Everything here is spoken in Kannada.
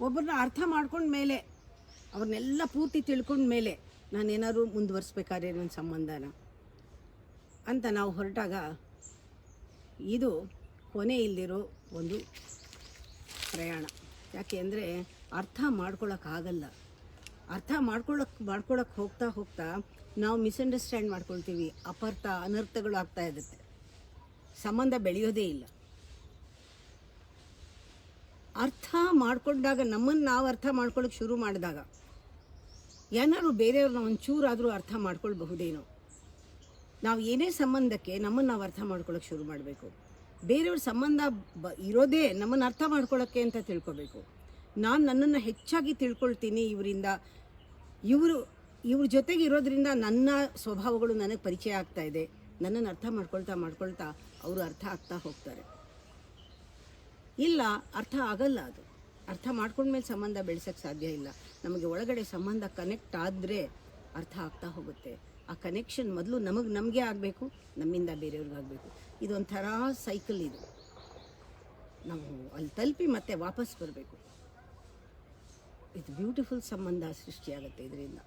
ಒಬ್ಬರನ್ನ ಅರ್ಥ ಮಾಡ್ಕೊಂಡ ಮೇಲೆ, ಅವ್ರನ್ನೆಲ್ಲ ಪೂರ್ತಿ ತಿಳ್ಕೊಂಡ ಮೇಲೆ ನಾನೇನಾದ್ರು ಮುಂದುವರಿಸ್ಬೇಕಾದ್ರೆ ನನ್ನ ಸಂಬಂಧನ ಅಂತ ನಾವು ಹೊರಟಾಗ ಇದು ಕೊನೆ ಇಲ್ದಿರೋ ಒಂದು ಪ್ರಯಾಣ. ಯಾಕೆ ಅಂದರೆ ಅರ್ಥ ಮಾಡ್ಕೊಳಕ್ಕಾಗಲ್ಲ. ಅರ್ಥ ಮಾಡ್ಕೊಳಕ್ಕೆ ಹೋಗ್ತಾ ನಾವು ಮಿಸ್ಅಂಡರ್ಸ್ಟ್ಯಾಂಡ್ ಮಾಡ್ಕೊಳ್ತೀವಿ. ಅನರ್ಥಗಳು ಆಗ್ತಾ ಇರುತ್ತೆ. ಸಂಬಂಧ ಬೆಳೆಯೋದೇ ಇಲ್ಲ. ಅರ್ಥ ಮಾಡ್ಕೊಂಡಾಗ, ನಮ್ಮನ್ನು ನಾವು ಅರ್ಥ ಮಾಡ್ಕೊಳ್ಳೋಕೆ ಶುರು ಮಾಡಿದಾಗ ಏನಾದ್ರು ಬೇರೆಯವ್ರನ್ನ ಒಂಚೂರಾದರೂ ಅರ್ಥ ಮಾಡ್ಕೊಳ್ಬಹುದೇನೋ. ನಾವು ಏನೇ ಸಂಬಂಧಕ್ಕೆ ನಮ್ಮನ್ನು ನಾವು ಅರ್ಥ ಮಾಡ್ಕೊಳ್ಳೋಕೆ ಶುರು ಮಾಡಬೇಕು. ಬೇರೆಯವ್ರ ಸಂಬಂಧ ಇರೋದೇ ನಮ್ಮನ್ನು ಅರ್ಥ ಮಾಡ್ಕೊಳ್ಳೋಕ್ಕೆ ಅಂತ ತಿಳ್ಕೊಬೇಕು. ನಾನು ನನ್ನನ್ನು ಹೆಚ್ಚಾಗಿ ತಿಳ್ಕೊಳ್ತೀನಿ ಇವರಿಂದ, ಇವ್ರ ಜೊತೆಗೆ ಇರೋದ್ರಿಂದ ನನ್ನ ಸ್ವಭಾವಗಳು ನನಗೆ ಪರಿಚಯ ಆಗ್ತಾ ಇದೆ. ನನ್ನನ್ನು ಅರ್ಥ ಮಾಡ್ಕೊಳ್ತಾ ಅವರು ಅರ್ಥ ಆಗ್ತಾ ಹೋಗ್ತಾರೆ. ಇಲ್ಲ, ಅರ್ಥ ಆಗಲ್ಲ. ಅದು ಅರ್ಥ ಮಾಡ್ಕೊಂಡ್ಮೇಲೆ ಸಂಬಂಧ ಬೆಳೆಸೋಕ್ಕೆ ಸಾಧ್ಯ ಇಲ್ಲ. ನಮಗೆ ಒಳಗಡೆ ಸಂಬಂಧ ಕನೆಕ್ಟ್ ಆದರೆ ಅರ್ಥ ಆಗ್ತಾ ಹೋಗುತ್ತೆ. ಆ ಕನೆಕ್ಷನ್ ಮೊದಲು ನಮಗೆ ಆಗಬೇಕು, ನಮ್ಮಿಂದ ಬೇರೆಯವ್ರಿಗಾಗಬೇಕು. ಇದೊಂಥರ ಸೈಕಲ್. ಇದು ನಾವು ಅಲ್ಲಿ ತಲುಪಿ ಮತ್ತೆ ವಾಪಸ್ ಬರಬೇಕು. ಇದು ಬ್ಯೂಟಿಫುಲ್ ಸಂಬಂಧ ಸೃಷ್ಟಿಯಾಗುತ್ತೆ ಇದರಿಂದ.